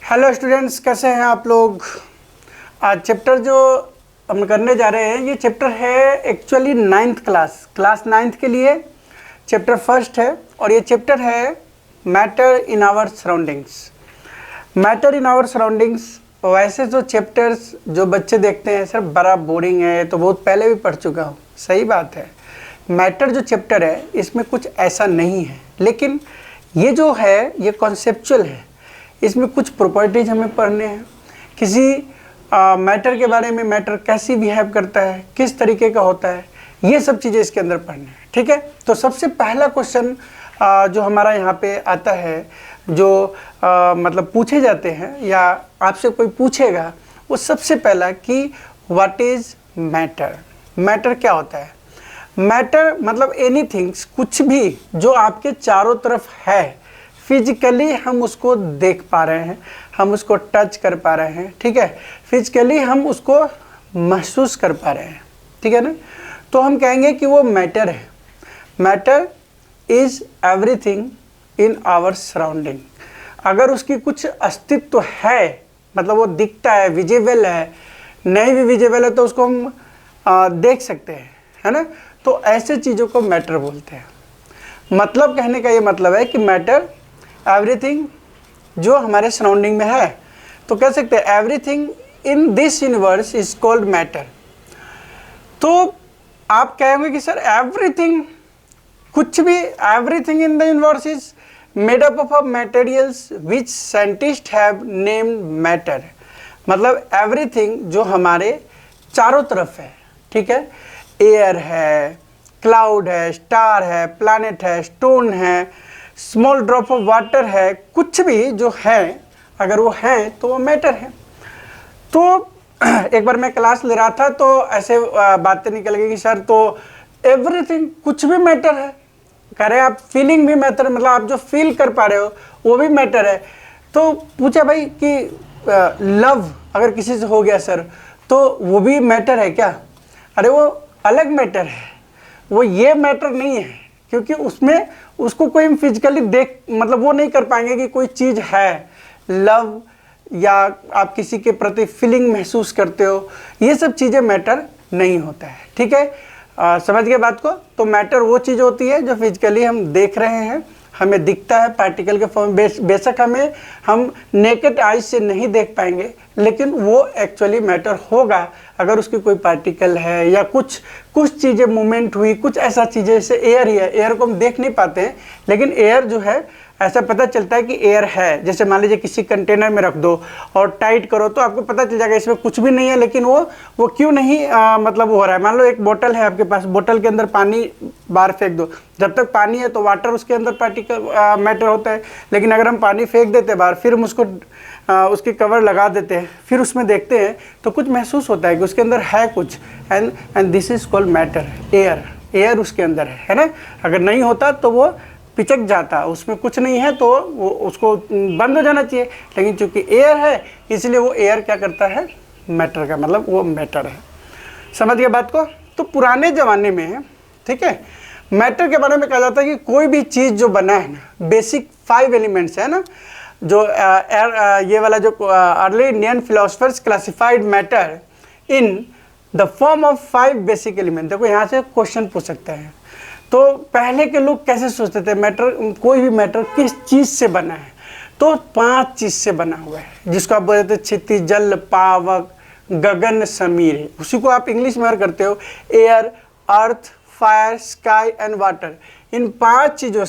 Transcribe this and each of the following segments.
Hello students, कैसे हैं आप लोग। आज चैप्टर जो हम करने जा रहे हैं ये चैप्टर है एक्चुअली क्लास नाइन्थ के लिए चैप्टर फर्स्ट है। और ये चैप्टर है matter in our surroundings. Matter in our surroundings वैसे तो चैप्टर्स जो बच्चे देखते हैं सर बड़ा बोरिंग है, तो बहुत पहले भी पढ़ चुका हूँ, सही बात है। मैटर जो चैप्टर है इसमें कुछ ऐसा नहीं है, लेकिन ये जो है ये कॉन्सेप्चुअल है। इसमें कुछ प्रॉपर्टीज हमें पढ़ने हैं, किसी मैटर के बारे में, मैटर कैसी बिहेव करता है, किस तरीके का होता है, ये सब चीज़ें इसके अंदर पढ़ने हैं। ठीक है, तो सबसे पहला क्वेश्चन जो हमारा यहाँ पे आता है, जो मतलब पूछे जाते हैं या आपसे कोई पूछेगा, वो सबसे पहला कि व्हाट इज़ मैटर। मैटर क्या होता है? मैटर मतलब एनीथिंग्स, कुछ भी जो आपके चारों तरफ है, फिजिकली हम उसको देख पा रहे हैं, हम उसको टच कर पा रहे हैं, ठीक है, फिजिकली हम उसको महसूस कर पा रहे हैं, ठीक है ना, तो हम कहेंगे कि वो मैटर है। Matter is everything in our surrounding. अगर उसकी कुछ अस्तित्व है, मतलब वो दिखता है, विजिबल है, नहीं भी विजिबल है तो उसको हम देख सकते हैं, है ना, तो ऐसे चीज़ों को मैटर बोलते हैं। मतलब कहने का ये मतलब है कि मैटर एवरीथिंग जो हमारे सराउंडिंग में है, तो कह सकते हैं everything in this universe is called matter. तो आप कहेंगे कि सर एवरीथिंग, कुछ भी, everything in the universe is made up of materials which scientist have named matter. मतलब एवरीथिंग जो हमारे चारों तरफ है, ठीक है, एयर है, क्लाउड है, स्टार है, प्लैनेट है, स्टोन है, स्मॉल ड्रॉप ऑफ वाटर है, कुछ भी जो है, अगर वो है तो वो मैटर है। तो एक बार मैं क्लास ले रहा था तो ऐसे बातें निकल गई कि सर तो एवरीथिंग, कुछ भी मैटर है। कह रहे हैं आप फीलिंग भी मैटर, मतलब आप जो फील कर पा रहे हो वो भी मैटर है। तो पूछा भाई कि लव अगर किसी से हो गया सर, तो वो भी मैटर है क्या? अरे वो अलग मैटर है, वो ये मैटर नहीं है, क्योंकि उसमें उसको कोई हम फिजिकली देख, मतलब वो नहीं कर पाएंगे कि कोई चीज़ है, लव या आप किसी के प्रति फीलिंग महसूस करते हो, ये सब चीज़ें मैटर नहीं होता है। ठीक है, समझ गए बात को। तो मैटर वो चीज़ होती है जो फिजिकली हम देख रहे हैं, हमें दिखता है पार्टिकल के फॉर्म, बेशक हम नेकेड आइज से नहीं देख पाएंगे, लेकिन वो एक्चुअली मैटर होगा अगर उसकी कोई पार्टिकल है या कुछ चीज़ें मूवमेंट हुई, कुछ ऐसा चीज़ें, जैसे एयर ही है। एयर को हम देख नहीं पाते हैं, लेकिन एयर जो है ऐसा पता चलता है कि एयर है। जैसे मान लीजिए किसी कंटेनर में रख दो और टाइट करो तो आपको पता चल जाएगा इसमें कुछ भी नहीं है, लेकिन वो क्यों नहीं मतलब हो रहा है। मान लो एक बोतल है आपके पास, बोतल के अंदर पानी बाहर फेंक दो, जब तक पानी है तो वाटर उसके अंदर पार्टिकल मैटर होता है, लेकिन अगर हम पानी फेंक देते हैं बाहर, फिर हम उसको उसकी कवर लगा देते हैं, फिर उसमें देखते हैं तो कुछ महसूस होता है कि उसके अंदर है कुछ, and this is called matter. Air उसके अंदर है ना। अगर नहीं होता तो वो पिचक जाता, उसमें कुछ नहीं है तो वो उसको बंद हो जाना चाहिए, लेकिन चूंकि एयर है इसलिए वो एयर क्या करता है, मैटर का मतलब वो मैटर है। समझ गए बात को। तो पुराने ज़माने में, ठीक है, मैटर के बारे में कहा जाता है कि कोई भी चीज़ जो बना है ना, बेसिक 5 एलिमेंट्स है ना, जो ये वाला जो early Indian philosophers classified matter in the form of 5 basic element. देखो यहाँ से क्वेश्चन पूछ सकते हैं, तो पहले के लोग कैसे सोचते थे मैटर, कोई भी मैटर किस चीज़ से बना है, तो 5 चीज़ से बना हुआ है, जिसको आप बोलते थे क्षितिज, जल, पावक, गगन, समीर। उसी को आप इंग्लिश में करते हो air, earth, fire, sky and water. इन 5 चीज़ों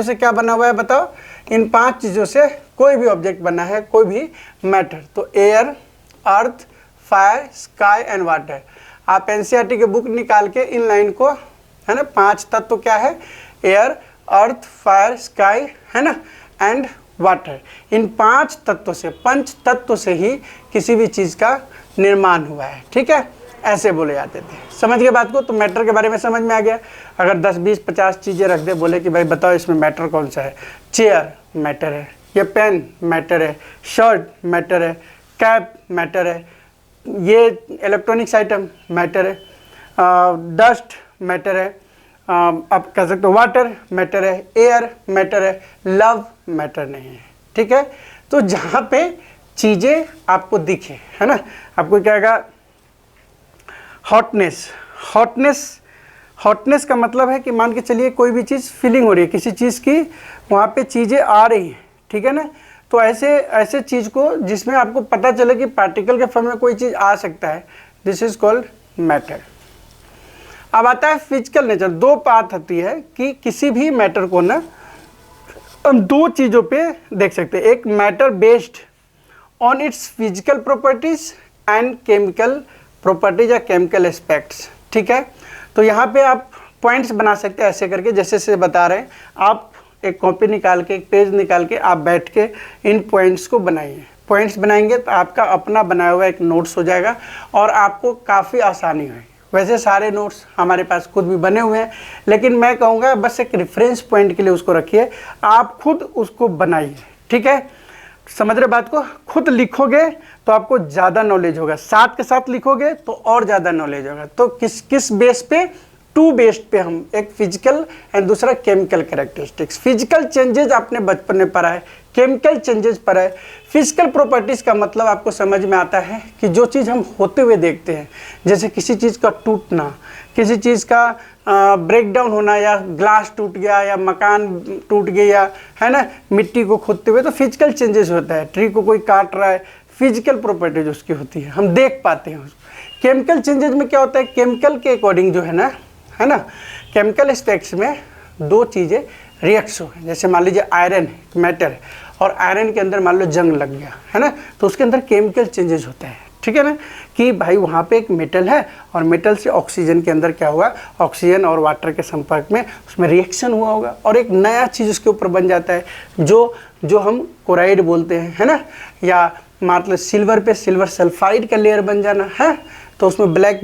से क्या बना हुआ है बताओ? इन 5 चीज़ों से कोई भी ऑब्जेक्ट बना है, कोई भी मैटर। तो air, earth, fire, sky and water. आप एनसीईआरटी के बुक निकाल के इन लाइन को, है ना, 5 तत्व क्या है, एयर, अर्थ, फायर, स्काई, है ना, एंड वाटर। इन 5 तत्वों से, पंच तत्व से ही किसी भी चीज़ का निर्माण हुआ है। ठीक है, ऐसे बोले जाते थे। समझ गए बात को। तो मैटर के बारे में समझ में आ गया। अगर 10, 20, 50 चीज़ें रख दे, बोले कि भाई बताओ इसमें मैटर कौन सा है, चेयर मैटर है, ये पेन मैटर है, शर्ट मैटर है, कैप मैटर है, ये इलेक्ट्रॉनिक्स आइटम मैटर है, डस्ट मैटर है, आप कह सकते हो वाटर मैटर है, एयर मैटर है, लव मैटर नहीं है। ठीक है, तो जहाँ पे चीज़ें आपको दिखे, है ना, आपको क्या आएगा, हॉटनेस। हॉटनेस का मतलब है कि मान के चलिए कोई भी चीज़ फीलिंग हो रही है किसी चीज़ की, वहाँ पे चीज़ें आ रही हैं, ठीक है ना। तो ऐसे चीज़ को जिसमें आपको पता चले कि पार्टिकल के फॉर्म में कोई चीज़ आ सकता है, दिस इज कॉल्ड मैटर। अब आता है फिजिकल नेचर। दो बात होती है कि किसी भी मैटर को ना हम दो चीज़ों पे देख सकते हैं, एक matter based on it's physical properties and chemical properties या केमिकल एस्पेक्ट्स, ठीक है। तो यहाँ पे आप पॉइंट्स बना सकते हैं ऐसे करके, जैसे बता रहे हैं। आप एक कॉपी निकाल के, एक पेज निकाल के आप बैठ के इन पॉइंट्स को बनाइए। पॉइंट्स बनाएंगे तो आपका अपना बनाया हुआ एक नोट्स हो जाएगा और आपको काफ़ी आसानी होगी। वैसे सारे नोट्स हमारे पास खुद भी बने हुए हैं, लेकिन मैं कहूँगा बस एक रेफरेंस पॉइंट के लिए उसको रखिए, आप खुद उसको बनाइए, ठीक है। समझ रहे बात को, खुद लिखोगे तो आपको ज़्यादा नॉलेज होगा, साथ के साथ लिखोगे तो और ज़्यादा नॉलेज होगा। तो किस बेस पे, टू बेस्ड पे हम, एक फिजिकल एंड दूसरा केमिकल कैरेक्टरिस्टिक्स। फिजिकल चेंजेस आपने बचपन में पढ़ा है, केमिकल चेंजेस पढ़ा है। फिजिकल प्रॉपर्टीज़ का मतलब आपको समझ में आता है कि जो चीज़ हम होते हुए देखते हैं, जैसे किसी चीज़ का टूटना, किसी चीज़ का ब्रेक डाउन होना, या ग्लास टूट गया, या मकान टूट गया, है ना, मिट्टी को खोदते हुए, तो फिजिकल चेंजेस होता है। ट्री को कोई काट रहा है, फिजिकल प्रॉपर्टीज उसकी होती है, हम देख पाते हैं उसको। केमिकल चेंजेस में क्या होता है, केमिकल के अकॉर्डिंग जो है ना, केमिकल एस्पेक्ट्स में दो चीज़ें रिएक्ट्स हो, जैसे मान लीजिए आयरन मैटर है और आयरन के अंदर मान लो जंग लग गया, है ना, तो उसके अंदर केमिकल चेंजेस होते हैं, ठीक है ना, कि भाई वहाँ पे एक मेटल है और मेटल से ऑक्सीजन के अंदर क्या हुआ, ऑक्सीजन और वाटर के संपर्क में उसमें रिएक्शन हुआ होगा और एक नया चीज़ उसके ऊपर बन जाता है, जो हम क्लोराइड बोलते हैं, है ना, या मतलब सिल्वर पे सिल्वर सल्फाइड का लेयर बन जाना है, तो उसमें ब्लैक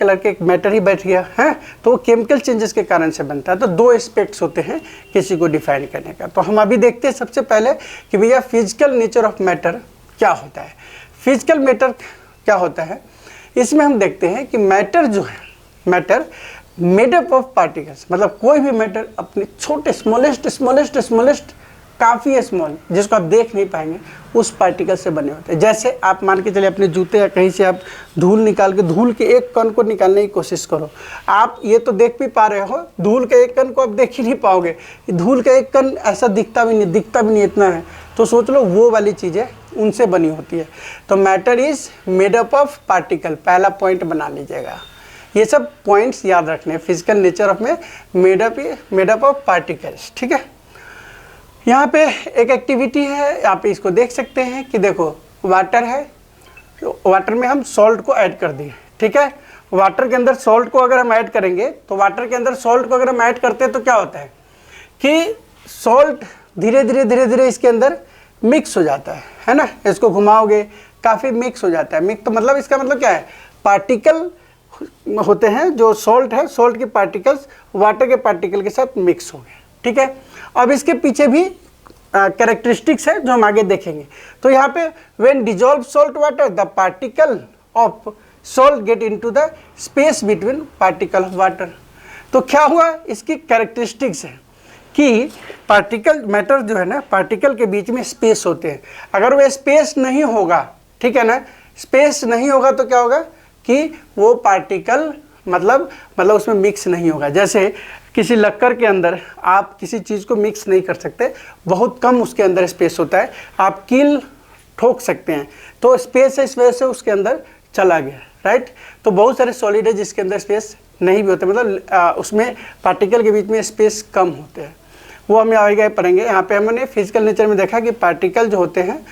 कलर के एक मैटर ही बैठ गया है, तो वो केमिकल चेंजेस के कारण से बनता है। तो दो एस्पेक्ट्स होते हैं किसी को डिफाइन करने का। तो हम अभी देखते हैं सबसे पहले कि भैया फिजिकल नेचर ऑफ मैटर क्या होता है। फिजिकल मैटर क्या होता है, इसमें हम देखते हैं कि मैटर जो है, matter made up of particles, मतलब कोई भी मैटर अपने छोटे स्मॉलेस्ट काफ़ी स्मॉल, जिसको आप देख नहीं पाएंगे, उस पार्टिकल से बने होते हैं। जैसे आप मान के चलिए अपने जूते या कहीं से आप धूल निकाल के, धूल के एक कण को निकालने की कोशिश करो, आप ये तो देख भी पा रहे हो, धूल के एक कण को आप देख ही नहीं पाओगे। धूल का एक कण ऐसा दिखता भी नहीं इतना है, तो सोच लो वो वाली चीज़ें उनसे बनी होती है। तो matter is made up of particle, पहला पॉइंट बना लीजिएगा। ये सब पॉइंट्स याद रखने, फिजिकल नेचर ऑफ में मेड अप ऑफ पार्टिकल्स, ठीक है। यहाँ पे एक एक्टिविटी है, यहाँ पे इसको देख सकते हैं कि देखो वाटर है, तो वाटर में हम सॉल्ट को ऐड कर दिए, ठीक है। वाटर के अंदर सॉल्ट को अगर हम ऐड करेंगे, तो वाटर के अंदर सॉल्ट को अगर हम ऐड करते हैं तो क्या होता है कि सॉल्ट धीरे धीरे इसके अंदर मिक्स हो जाता है ना। इसको घुमाओगे काफ़ी मिक्स हो जाता है। मिक्स तो मतलब इसका मतलब क्या है, पार्टिकल होते हैं, जो सॉल्ट है, सॉल्ट के पार्टिकल्स वाटर के पार्टिकल के साथ मिक्स हो गए, ठीक है। अब इसके पीछे भी कैरेक्टरिस्टिक्स है जो हम आगे देखेंगे। तो यहाँ पे when dissolve salt water, the particle of salt get into the space between particle of water. तो क्या हुआ, इसकी कैरेक्टरिस्टिक्स है कि पार्टिकल मैटर जो है ना, पार्टिकल के बीच में स्पेस होते हैं। अगर वो स्पेस नहीं होगा, ठीक है ना, स्पेस नहीं होगा तो क्या होगा कि वो पार्टिकल मतलब उसमें मिक्स नहीं होगा। जैसे किसी लक्कर के अंदर आप किसी चीज़ को मिक्स नहीं कर सकते, बहुत कम उसके अंदर स्पेस होता है, आप कील ठोक सकते हैं, तो स्पेस है, इस वजह से उसके अंदर चला गया, राइट। तो बहुत सारे सॉलिड है जिसके अंदर स्पेस नहीं भी होते, मतलब उसमें पार्टिकल के बीच में स्पेस कम होते हैं, वो हम आगे पढ़ेंगे। यहाँ पे हमने फिजिकल नेचर में देखा कि पार्टिकल जो होते हैं,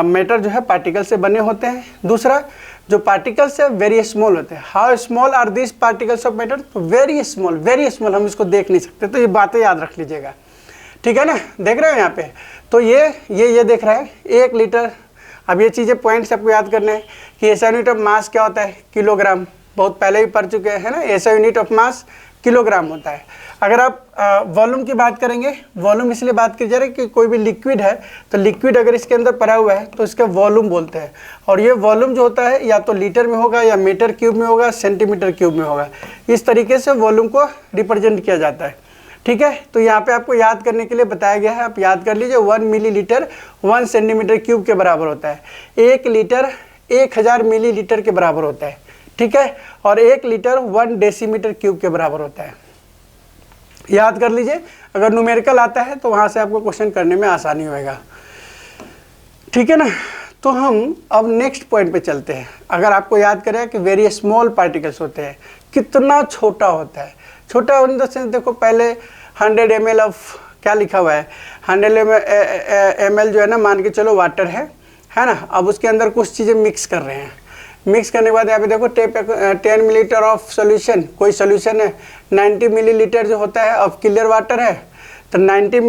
मैटर जो है पार्टिकल से बने होते हैं। दूसरा, जो पार्टिकल्स है वेरी स्मॉल होते हैं। How small are this particles of matter, तो वेरी स्मॉल, हम इसको देख नहीं सकते। तो ये बातें याद रख लीजिएगा, ठीक है ना। देख रहे हो यहाँ पे, तो ये देख रहा है 1 लीटर। अब ये चीज़ें पॉइंट्स आपको याद करने हैं कि ऐसा यूनिट ऑफ मास क्या होता है, किलोग्राम, बहुत पहले ही पढ़ चुके हैं ना। ऐसा यूनिट ऑफ मास किलोग्राम होता है। अगर आप वॉल्यूम की बात करेंगे, वॉल्यूम इसलिए बात की जा रही है कि कोई भी लिक्विड है, तो लिक्विड अगर इसके अंदर पड़ा हुआ है तो इसका वॉल्यूम बोलते हैं। और ये वॉल्यूम जो होता है या तो लीटर में होगा, या मीटर क्यूब में होगा, सेंटीमीटर क्यूब में होगा। इस तरीके से वॉल्यूम को रिप्रेजेंट किया जाता है, ठीक है। तो यहाँ पे आपको याद करने के लिए बताया गया है, आप याद कर लीजिए। 1 मिलीलीटर 1 सेंटीमीटर क्यूब के बराबर होता है। 1 लीटर 1000 मिलीलीटर के बराबर होता है, ठीक है। और 1 लीटर 1 डेसीमीटर क्यूब के बराबर होता है। याद कर लीजिए, अगर न्यूमेरिकल आता है तो वहाँ से आपको क्वेश्चन करने में आसानी होएगा, ठीक है ना। तो हम अब नेक्स्ट पॉइंट पे चलते हैं। अगर आपको याद करें कि वेरी स्मॉल पार्टिकल्स होते हैं, कितना छोटा होता है। छोटा इन द सेंस, देखो पहले 100 ml ऑफ क्या लिखा हुआ है, 100 ml जो है ना, मान के चलो वाटर है ना। अब उसके अंदर कुछ चीज़ें मिक्स कर रहे हैं। मिक्स करने के बाद यहाँ पे देखो 10 मिलीलीटर ऑफ सोल्यूशन, कोई सोल्यूशन है। 90 मिलीलीटर जो होता है ऑफ क्लियर वाटर है, तो 90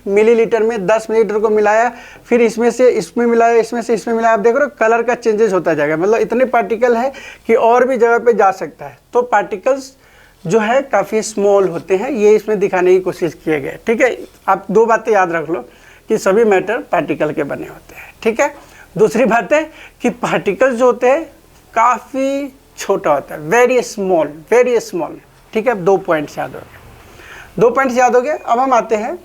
मिलीलीटर में 10 मिलीलीटर को मिलाया, फिर इसमें से इसमें मिलाया, इसमें से इसमें मिलाया। आप देख रहे हो कलर का चेंजेस होता जाएगा, मतलब इतने पार्टिकल है कि और भी जगह पे जा सकता है। तो पार्टिकल्स जो है काफ़ी स्मॉल होते हैं, ये इसमें दिखाने की कोशिश किए गए, ठीक है। आप 2 बातें याद रख लो कि सभी मैटर पार्टिकल के बने होते हैं, ठीक है। दूसरी बात है कि पार्टिकल्स जो होते हैं काफ़ी छोटा होता है, वेरी स्मॉल, ठीक है। 2 पॉइंट्स याद हो गए, 2 पॉइंट्स याद हो गए। अब हम आते हैं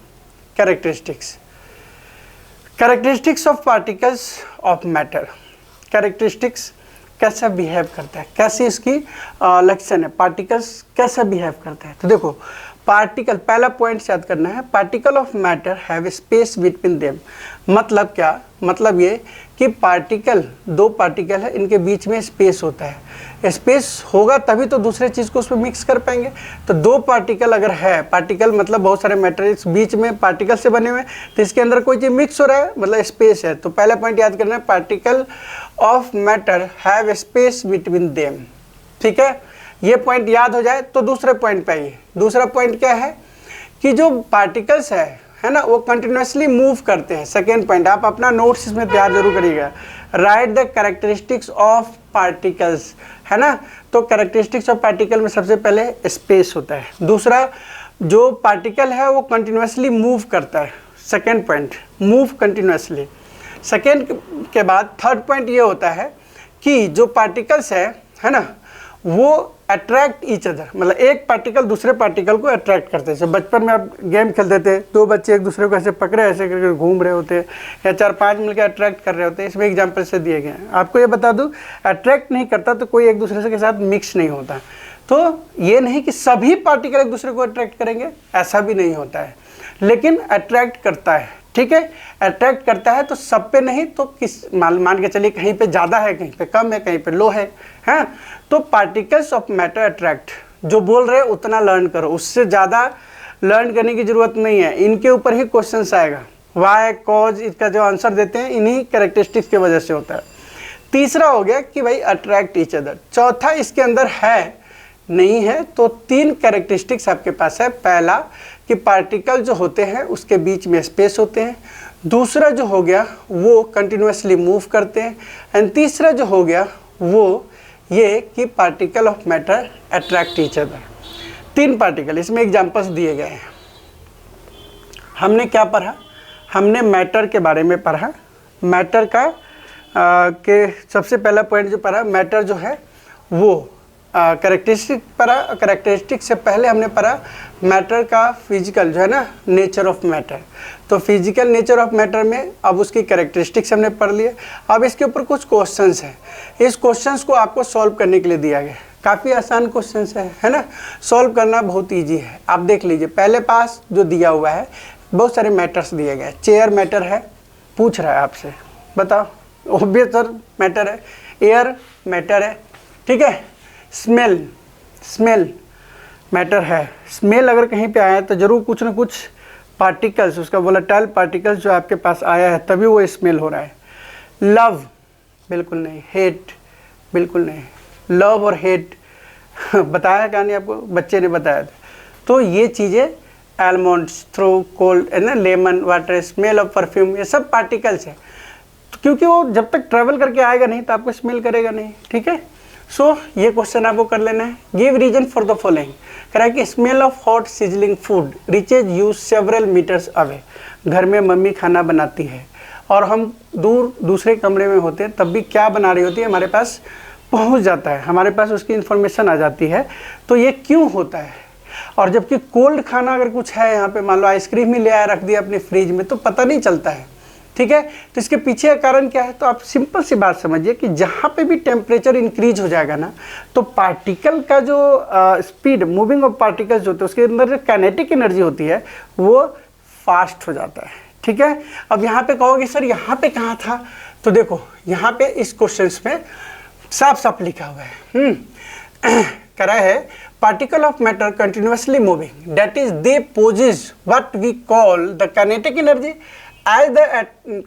characteristics of particles of matter. Characteristics कैसा बिहेव करता है, कैसी इसकी लक्षण है, पार्टिकल्स कैसा बिहेव करता है। तो देखो पार्टिकल, पहला पॉइंट याद करना है, particle of matter have space between them. मतलब क्या, मतलब ये कि पार्टिकल, 2 पार्टिकल है, इनके बीच में स्पेस होता है। स्पेस होगा तभी तो दूसरे चीज़ को उसमें मिक्स कर पाएंगे। तो 2 पार्टिकल अगर है, पार्टिकल मतलब बहुत सारे मैटर इस बीच में पार्टिकल से बने हुए हैं, तो इसके अंदर कोई चीज़ मिक्स हो रहा है, मतलब स्पेस है। तो पहला पॉइंट याद करना है, particle of matter have space between them, ठीक है। ये पॉइंट याद हो जाए तो दूसरे पॉइंट पे आइए। दूसरा पॉइंट क्या है कि जो पार्टिकल्स है ना, वो कंटिन्यूसली मूव करते हैं। सेकेंड पॉइंट, आप अपना नोट्स इसमें तैयार जरूर करिएगा। Right the characteristics of particles, है ना। तो कैरेक्टरिस्टिक्स ऑफ पार्टिकल में सबसे पहले स्पेस होता है। दूसरा, जो पार्टिकल है वो कंटिन्यूसली मूव करता है। Second point, move continuously. Second के बाद थर्ड पॉइंट ये होता है कि जो पार्टिकल्स है ना, वो अट्रैक्ट ईच अदर, मतलब एक पार्टिकल दूसरे पार्टिकल को अट्रैक्ट करते हैं। जैसे बचपन में आप गेम खेलते थे, 2 बच्चे एक दूसरे को ऐसे पकड़े, ऐसे करके घूम रहे होते हैं, या 4-5 मिलकर अट्रैक्ट कर रहे होते हैं। इसमें एग्जांपल से दिए गए हैं। आपको ये बता दूं, अट्रैक्ट नहीं करता तो कोई एक दूसरे के साथ मिक्स नहीं होता। तो ये नहीं कि सभी पार्टिकल एक दूसरे को अट्रैक्ट करेंगे, ऐसा भी नहीं होता है, लेकिन अट्रैक्ट करता है, ठीक है। अट्रैक्ट करता है तो सब पे नहीं, तो किस मान के चलिए कहीं पे ज़्यादा है, कहीं पे कम है, कहीं पे लो है। तो पार्टिकल्स ऑफ मैटर अट्रैक्ट, जो बोल रहे हैं उतना लर्न करो, उससे ज़्यादा लर्न करने की ज़रूरत नहीं है। इनके ऊपर ही क्वेश्चन आएगा, वाई, कॉज, इसका जो आंसर देते हैं इन्हीं कैरेक्टरिस्टिक्स की वजह से होता है। तीसरा हो गया कि भाई अट्रैक्ट ईच अदर। चौथा इसके अंदर है नहीं है, तो 3 कैरेक्टरिस्टिक्स आपके पास है। पहला कि पार्टिकल जो होते हैं उसके बीच में स्पेस होते हैं। दूसरा जो हो गया वो कंटिन्यूसली मूव करते हैं। एंड तीसरा जो हो गया वो ये कि particle of matter attract each other. 3 particle, इसमें एग्जांपल्स दिए गए हैं। हमने क्या पढ़ा, हमने मैटर के बारे में पढ़ा। मैटर का के सबसे पहला पॉइंट जो पढ़ा, मैटर जो है वो कैरेक्टरिस्टिक पढ़ा। कैरेक्टरिस्टिक से पहले हमने पढ़ा मैटर का फिजिकल जो है ना, नेचर ऑफ मैटर। तो फिजिकल नेचर ऑफ मैटर में अब उसकी कैरेक्टरिस्टिक्स हमने पढ़ लिए। अब इसके ऊपर कुछ क्वेश्चंस हैं। इस क्वेश्चंस को आपको सॉल्व करने के लिए दिया गया, काफ़ी आसान क्वेश्चंस है ना। सॉल्व करना बहुत ईजी है। आप देख लीजिए, पहले पास जो दिया हुआ है बहुत सारे मैटर्स दिए गए। चेयर मैटर है, पूछ रहा है आपसे, बताओ। ऑब्वियस सर मैटर है। एयर मैटर है, ठीक है। स्मेल मैटर है। स्मेल अगर कहीं पे आया है तो ज़रूर कुछ ना कुछ पार्टिकल्स, उसका वोलेटाइल पार्टिकल्स जो आपके पास आया है तभी वो स्मेल हो रहा है। लव बिल्कुल नहीं, हेट बिल्कुल नहीं। लव और हेट बताया क्या नहीं आपको, बच्चे ने बताया था। तो ये चीज़ें आलमंड्स, थ्रो, कोल्ड, है ना, lemon water, smell of perfume, ये सब पार्टिकल्स है। तो क्योंकि वो जब तक ट्रैवल करके आएगा नहीं तो आपको स्मेल करेगा नहीं, ठीक है। सो ये क्वेश्चन आपको कर लेना है। Give reason for the following. कह रहा है कि smell of hot sizzling food reaches us several meters away. घर में मम्मी खाना बनाती है और हम दूर दूसरे कमरे में होते हैं, तब भी क्या बना रही होती है हमारे पास पहुंच जाता है, हमारे पास उसकी इन्फॉर्मेशन आ जाती है। तो ये क्यों होता है? और जबकि कोल्ड खाना अगर कुछ है यहाँ पे, मान लो आइसक्रीम ही ले आया रख दिया अपने फ्रिज में, तो पता नहीं चलता है। ठीक है, तो इसके पीछे का कारण क्या है, तो आप सिंपल सी बात समझिए कि जहाँ पे भी टेम्परेचर इंक्रीज हो जाएगा ना, तो पार्टिकल का जो स्पीड मूविंग ऑफ पार्टिकल्स होते हैं उसके अंदर जो काइनेटिक एनर्जी होती है वो फास्ट हो जाता है। ठीक है, अब यहाँ पे कहोगे सर यहाँ पे कहाँ था, तो देखो यहाँ पे इस क्वेश्चन में साफ साफ लिखा हुआ है, करा है particle of matter continuously moving, that is they possess what we call the kinetic energy. As the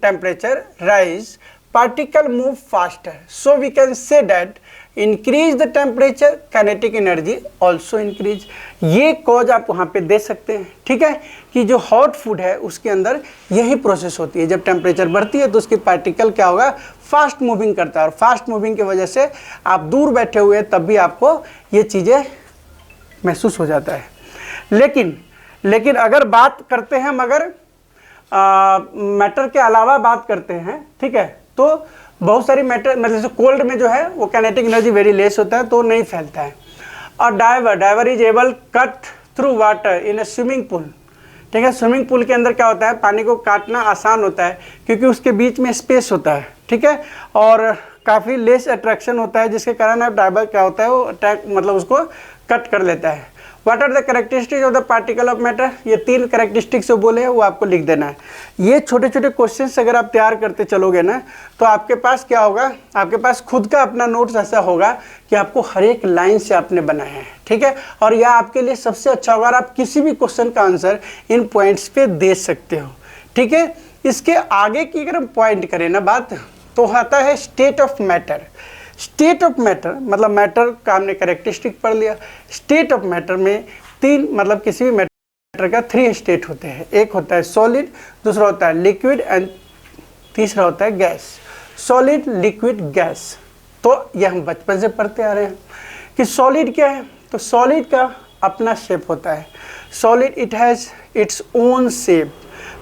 temperature rise, particle move faster, so we can say that increase the temperature, kinetic energy also increase. ये cause आप वहाँ पे दे सकते हैं। ठीक है, कि जो हॉट फूड है उसके अंदर यही प्रोसेस होती है, जब टेम्परेचर बढ़ती है तो उसकी पार्टिकल क्या होगा, फास्ट मूविंग करता है, और फास्ट मूविंग की वजह से आप दूर बैठे हुए तब भी आपको ये चीज़ें महसूस हो जाता है। लेकिन अगर बात करते हैं मगर मैटर के अलावा बात करते हैं, ठीक है, तो बहुत सारी मैटर मतलब जैसे कोल्ड में जो है वो काइनेटिक एनर्जी वेरी लेस होता है तो नहीं फैलता है। और diver is able cut through water in a swimming pool. ठीक है, स्विमिंग पूल के अंदर क्या होता है, पानी को काटना आसान होता है क्योंकि उसके बीच में स्पेस होता है। ठीक है, और काफ़ी लेस अट्रैक्शन होता है जिसके कारण अब डाइवर क्या होता है वो अटैक मतलब उसको कट कर लेता है। What are the characteristics of the particle of matter, ये 3 कैरेक्टरिस्टिक्स जो बोले हैं वो आपको लिख देना है। ये छोटे छोटे क्वेश्चंस अगर आप तैयार करते चलोगे ना तो आपके पास क्या होगा, आपके पास खुद का अपना नोट्स ऐसा होगा कि आपको हर एक लाइन से आपने बनाया है। ठीक है, और यह आपके लिए सबसे अच्छा होगा, आप किसी भी क्वेश्चन का आंसर इन पॉइंट्स पे दे सकते हो। ठीक है, इसके आगे की अगर हम पॉइंट करें ना बात, तो आता है state of matter. State of matter मतलब मैटर का हमने कैरेक्टरिस्टिक पढ़ लिया। स्टेट ऑफ मैटर में 3 मतलब किसी भी मैटर का 3 स्टेट होते हैं, एक होता है सॉलिड, दूसरा होता है लिक्विड एंड तीसरा होता है गैस। सॉलिड, लिक्विड, गैस, तो यह हम बचपन से पढ़ते आ रहे हैं कि सॉलिड क्या है, तो सॉलिड का अपना शेप होता है। Solid it has its own shape,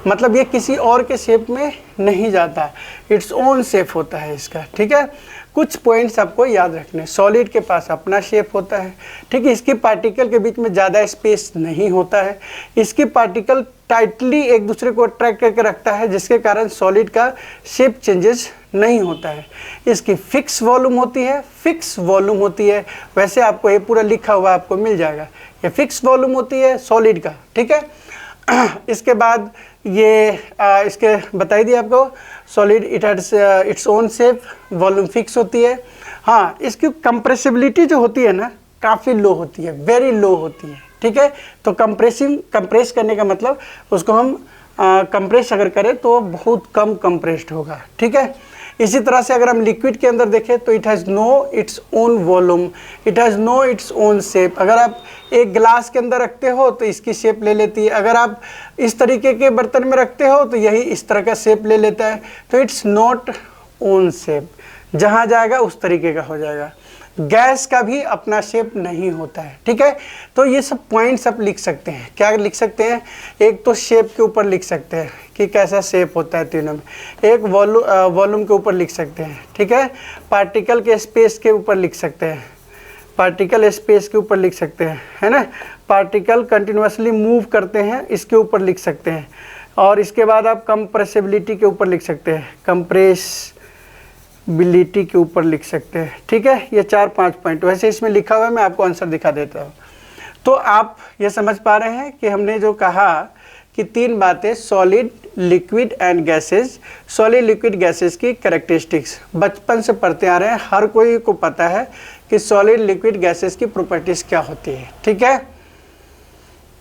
मतलब ये किसी और के शेप में नहीं जाता, इट्स ओन शेप होता है इसका। ठीक है, कुछ पॉइंट्स आपको याद रखने, सॉलिड के पास अपना शेप होता है। ठीक है, इसकी पार्टिकल के बीच में ज़्यादा स्पेस नहीं होता है, इसकी पार्टिकल टाइटली एक दूसरे को अट्रैक्ट करके रखता है जिसके कारण सॉलिड का शेप चेंजेस नहीं होता है। इसकी फिक्स वॉल्यूम होती है, फिक्स वॉल्यूम होती है, वैसे आपको ये पूरा लिखा हुआ आपको मिल जाएगा, ये फिक्स वॉल्यूम होती है सॉलिड का। ठीक है, इसके बाद ये इसके बताई दी आपको, solid it has its own shape, volume fix होती है। हाँ, इसकी कंप्रेसिबिलिटी जो होती है ना काफ़ी लो होती है, वेरी लो होती है। ठीक है, तो कंप्रेस करने का मतलब उसको हम कंप्रेस अगर करें तो बहुत कम कंप्रेस्ड होगा। ठीक है, इसी तरह से अगर हम लिक्विड के अंदर देखें तो it has no its own volume, it has no its own shape. अगर आप एक गिलास के अंदर रखते हो तो इसकी शेप ले लेती है, अगर आप इस तरीके के बर्तन में रखते हो तो यही इस तरह का शेप ले लेता है, तो इट्स नॉट ओन शेप, जहाँ जाएगा उस तरीके का हो जाएगा। गैस का भी अपना शेप नहीं होता है। ठीक है, तो ये सब पॉइंट्स आप लिख सकते हैं। क्या लिख सकते हैं, एक तो शेप के ऊपर लिख सकते हैं कि कैसा शेप होता है तीनों में, एक वॉल्यूम के ऊपर लिख सकते हैं। ठीक है, पार्टिकल के स्पेस के ऊपर लिख सकते हैं, पार्टिकल स्पेस के ऊपर लिख सकते हैं, है ना, पार्टिकल कंटिन्यूसली मूव करते हैं इसके ऊपर लिख सकते हैं, और इसके बाद आप कंप्रेसिबिलिटी के ऊपर लिख सकते हैं, कंप्रेसिबिलिटी के ऊपर लिख सकते हैं। ठीक है, ये 4-5 पॉइंट वैसे इसमें लिखा हुआ है, मैं आपको आंसर दिखा देता हूँ। तो आप ये समझ पा रहे हैं कि हमने जो कहा कि 3 बातें, solid, liquid and gases, solid liquid gases की कैरेक्टरिस्टिक्स बचपन से पढ़ते आ रहे हैं, हर कोई को पता है कि सॉलिड लिक्विड गैसेस की प्रॉपर्टीज़ क्या होती है। ठीक है,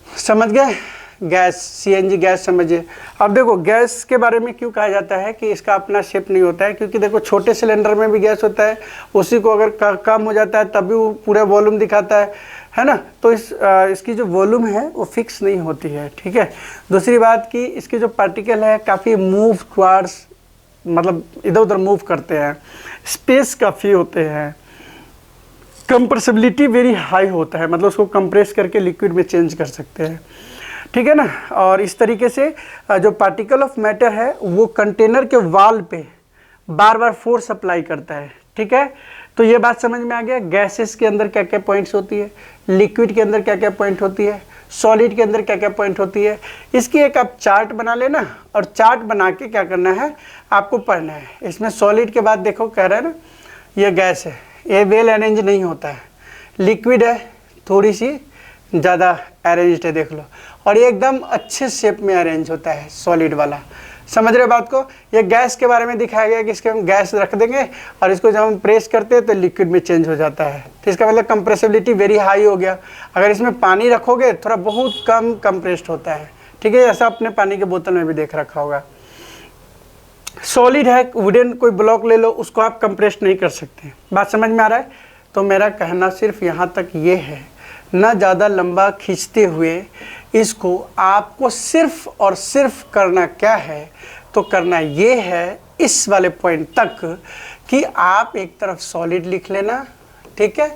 समझ गए। गैस, सीएनजी गैस समझिए। अब देखो गैस के बारे में क्यों कहा जाता है कि इसका अपना शेप नहीं होता है, क्योंकि देखो छोटे सिलेंडर में भी गैस होता है, उसी को अगर कम हो जाता है तब भी वो पूरा वॉल्यूम दिखाता है ना, तो इसकी जो वॉल्यूम है वो फिक्स नहीं होती है। ठीक है, दूसरी बात कि इसकी जो पार्टिकल है काफ़ी मूव टुवार्ड्स, मतलब इधर उधर मूव करते हैं, स्पेस काफ़ी होते हैं, कंप्रेसिबिलिटी वेरी हाई होता है, मतलब उसको कंप्रेस करके लिक्विड में चेंज कर सकते हैं। ठीक है ना, और इस तरीके से जो पार्टिकल ऑफ मैटर है वो कंटेनर के वॉल पे बार बार फोर्स अप्लाई करता है। ठीक है, तो ये बात समझ में आ गया, गैसेस के अंदर क्या क्या पॉइंट्स होती है, लिक्विड के अंदर क्या क्या पॉइंट होती है, सॉलिड के अंदर क्या क्या पॉइंट होती है। इसकी एक आप चार्ट बना लेना और चार्ट बना के क्या करना है आपको पढ़ना है। इसमें सॉलिड के बाद देखो कह रहा है ना ये गैस है, ये वेल अरेंज नहीं होता है, लिक्विड है थोड़ी सी ज़्यादा अरेंज्ड है देख लो, और ये एकदम अच्छे शेप में अरेंज होता है सॉलिड वाला। समझ रहे बात को। ये गैस के बारे में दिखाया गया कि इसके हम गैस रख देंगे और इसको जब हम प्रेस करते हैं तो लिक्विड में चेंज हो जाता है, तो इसका मतलब कंप्रेसिबिलिटी वेरी हाई हो गया। अगर इसमें पानी रखोगे थोड़ा बहुत कम कंप्रेस्ड होता है, ठीक है, ऐसा अपने पानी के बोतल में भी देख रखा होगा। सॉलिड है, वुडन कोई ब्लॉक ले लो, उसको आप कंप्रेस नहीं कर सकते। बात समझ में आ रहा है। तो मेरा कहना सिर्फ यहाँ तक ये है, ना ज़्यादा लंबा खींचते हुए इसको आपको सिर्फ और सिर्फ करना क्या है, तो करना ये है इस वाले पॉइंट तक कि आप एक तरफ सॉलिड लिख लेना, ठीक है,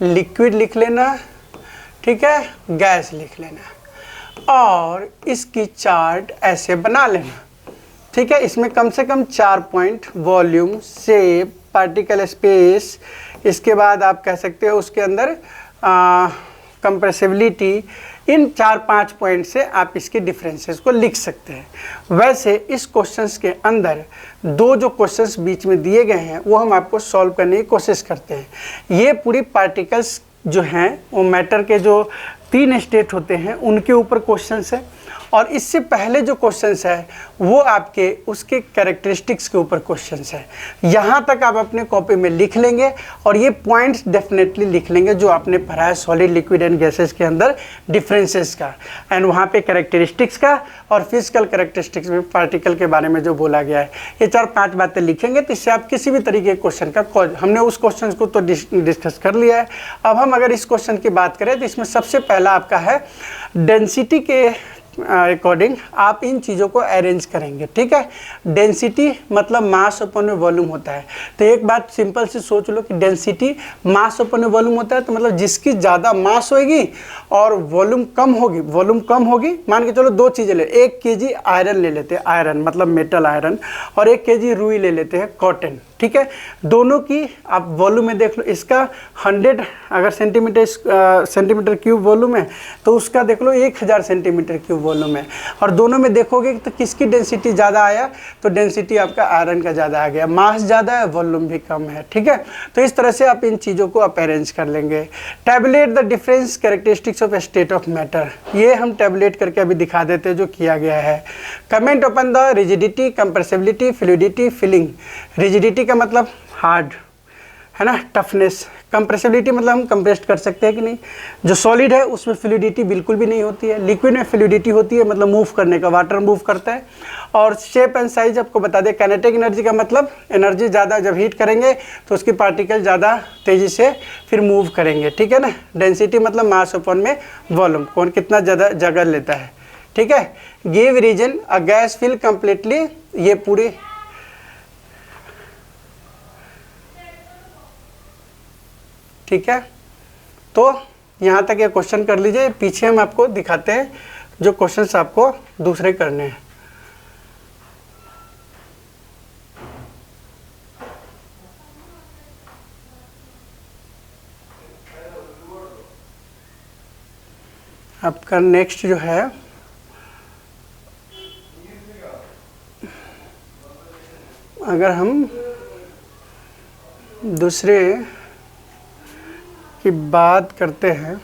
लिक्विड लिख लेना, ठीक है, गैस लिख लेना और इसकी चार्ट ऐसे बना लेना, ठीक है। इसमें कम से कम 4 point, volume, shape, particle space, इसके बाद आप कह सकते हो उसके अंदर कंप्रेसिबिलिटी, इन 4-5 पॉइंट से आप इसके डिफरेंसेस को लिख सकते हैं। वैसे इस क्वेश्चंस के अंदर 2 जो क्वेश्चंस बीच में दिए गए हैं वो हम आपको सॉल्व करने की कोशिश करते हैं। ये पूरी पार्टिकल्स जो हैं वो मैटर के जो 3 स्टेट होते हैं उनके ऊपर क्वेश्चंस है, और इससे पहले जो क्वेश्चंस है वो आपके उसके कैरेक्टरिस्टिक्स के ऊपर क्वेश्चंस है। यहाँ तक आप अपने कॉपी में लिख लेंगे और ये पॉइंट्स डेफिनेटली लिख लेंगे जो आपने पढ़ा है सॉलिड, लिक्विड एंड गैसेस के अंदर डिफरेंसेस का, एंड वहाँ पे कैरेक्टरिस्टिक्स का और फिजिकल कैरेक्टरिस्टिक्स में पार्टिकल के बारे में जो बोला गया है। ये 4-5 बातें लिखेंगे तो इससे आप किसी भी तरीके के क्वेश्चन का हमने उस क्वेश्चन को तो डिस्कस कर लिया है। अब हम अगर इस क्वेश्चन की बात करें तो इसमें सबसे पहला आपका है डेंसिटी के अकॉर्डिंग आप इन चीज़ों को अरेंज करेंगे, ठीक है। डेंसिटी मतलब मास अपन में वॉल्यूम होता है। तो एक बात सिंपल से सोच लो कि डेंसिटी मास अपन में वॉल्यूम होता है, तो मतलब जिसकी ज़्यादा मास होगी और वॉल्यूम कम होगी, मान के चलो 2 चीज़ें ले, 1 kg आयरन ले लेते हैं, आयरन मतलब मेटल आयरन, और 1 kg रुई ले लेते हैं, कॉटन, ठीक है। दोनों की आप वॉल्यूम में देख लो, इसका 100 अगर सेंटीमीटर क्यूब वॉल्यूम है तो उसका देख लो 1000 सेंटीमीटर क्यूब वॉल्यूम है, और दोनों में देखोगे तो किसकी डेंसिटी ज़्यादा आया, तो डेंसिटी आपका आयरन का ज़्यादा आ गया, मास ज़्यादा है, वॉल्यूम भी कम है, ठीक है। तो इस तरह से आप इन चीज़ों को आप अरेंज कर लेंगे। Tabulate the difference characteristics of state of matter, ये हम टैबुलेट करके अभी दिखा देते हैं जो किया गया है। Comment upon the rigidity, compressibility, fluidity, filling. Rigidity का मतलब हार्ड है ना, टफनेस। कंप्रेसिबिलिटी मतलब हम कंप्रेस्ड कर सकते हैं कि नहीं। जो सॉलिड है उसमें फ्लूइडिटी बिल्कुल भी नहीं होती है, लिक्विड में फ्लूइडिटी होती है, मतलब मूव करने का, वाटर मूव करता है। और शेप एंड साइज आपको बता दें, काइनेटिक एनर्जी का मतलब एनर्जी ज़्यादा जब हीट करेंगे तो उसकी पार्टिकल ज़्यादा तेज़ी से फिर मूव करेंगे, ठीक है ना। डेंसिटी मतलब मास अपॉन में वॉल्यूम, कौन कितना ज़्यादा जगह लेता है, ठीक है। Give reason a gas fill completely, ये पूरी ठीक है। तो यहाँ तक ये क्वेश्चन कर लीजिए, पीछे हम आपको दिखाते हैं जो क्वेश्चंस आपको दूसरे करने हैं। आपका नेक्स्ट जो है अगर हम दूसरे की बात करते हैं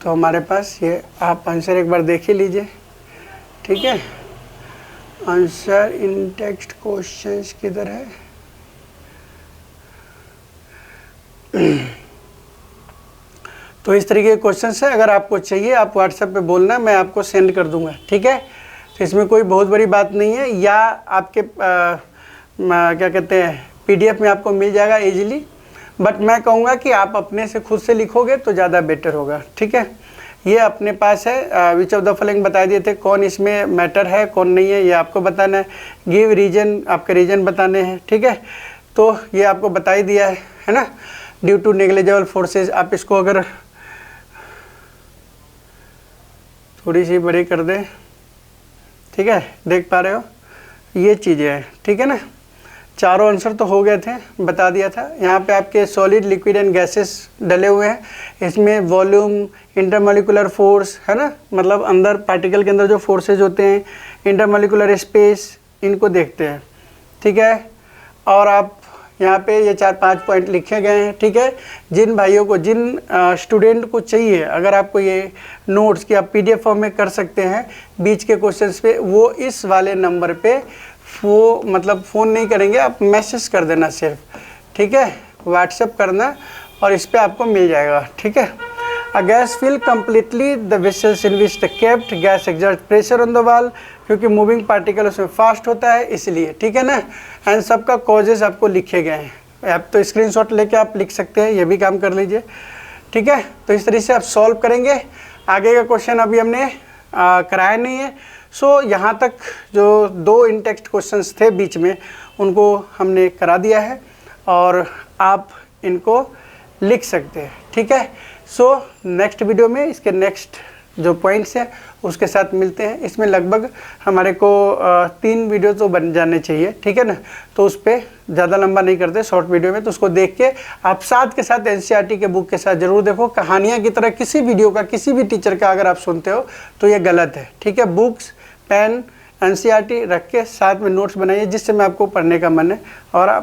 तो हमारे पास ये, आप आंसर एक बार देख ही लीजिए, ठीक है। आंसर इन टेक्स्ट क्वेश्चंस किधर है, तो इस तरीके के क्वेश्चंस है। अगर आपको चाहिए आप व्हाट्सएप पे बोलना, मैं आपको सेंड कर दूंगा, ठीक है। तो इसमें कोई बहुत बड़ी बात नहीं है, या आपके क्या कहते हैं PDF में आपको मिल जाएगा इजीली, बट मैं कहूँगा कि आप अपने से खुद से लिखोगे तो ज़्यादा बेटर होगा, ठीक है। ये अपने पास है, विच ऑफ द फॉलोइंग बता दिए थे, कौन इसमें मैटर है कौन नहीं है ये आपको बताना है। गिव रीजन, आपके रीजन बताने हैं, ठीक है। तो ये आपको बता ही दिया है ना। ड्यू टू नेग्लिजिबल फोर्सेज, आप इसको अगर थोड़ी सी बड़ी कर दें, ठीक है, देख पा रहे हो ये चीज़ें हैं, ठीक है ना। चारों आंसर तो हो गए थे, बता दिया था। यहाँ पे आपके सॉलिड, लिक्विड एंड गैसेस डले हुए हैं। इसमें वॉल्यूम, इंटरमोलिकुलर फोर्स है ना, मतलब अंदर पार्टिकल के अंदर जो फोर्सेज होते हैं, इंटरमोलिकुलर स्पेस, इनको देखते हैं, ठीक है। और आप यहाँ पे ये 4-5 पॉइंट लिखे गए हैं, ठीक है। जिन भाइयों को, जिन स्टूडेंट को चाहिए, अगर आपको ये नोट्स की आप PDF फॉर्म में कर सकते हैं बीच के क्वेश्चंस पे, वो इस वाले नंबर पे वो मतलब फ़ोन नहीं करेंगे, आप मैसेज कर देना सिर्फ, ठीक है, व्हाट्सएप करना और इस पे आपको मिल जाएगा, ठीक है। A gas fill completely the vessels in which the kept gas exert pressure on the wall, क्योंकि मूविंग पार्टिकल उसमें फास्ट होता है इसलिए, ठीक है ना। एंड सबका कॉजेज आपको लिखे गए हैं, आप तो स्क्रीनशॉट लेके आप लिख सकते हैं, ये भी काम कर लीजिए, ठीक है। तो इस तरीके से आप सॉल्व करेंगे। आगे का क्वेश्चन अभी हमने कराया नहीं है। सो यहाँ तक जो 2 इन टेक्स्ट क्वेश्चंस थे बीच में, उनको हमने करा दिया है और आप इनको लिख सकते हैं, ठीक है। सो नेक्स्ट वीडियो में इसके नेक्स्ट जो पॉइंट्स हैं उसके साथ मिलते हैं। इसमें लगभग हमारे को 3 वीडियो तो बन जाने चाहिए, ठीक है ना। तो उस पर ज़्यादा लंबा नहीं करते, शॉर्ट वीडियो में, तो उसको देख के आप साथ के साथ NCERT के बुक के साथ ज़रूर देखो। कहानियाँ की तरह किसी वीडियो का, किसी भी टीचर का अगर आप सुनते हो तो ये गलत है, ठीक है। बुक्स, पेन, NCERT रख के साथ में नोट्स बनाइए, जिससे में आपको पढ़ने का मन है और आप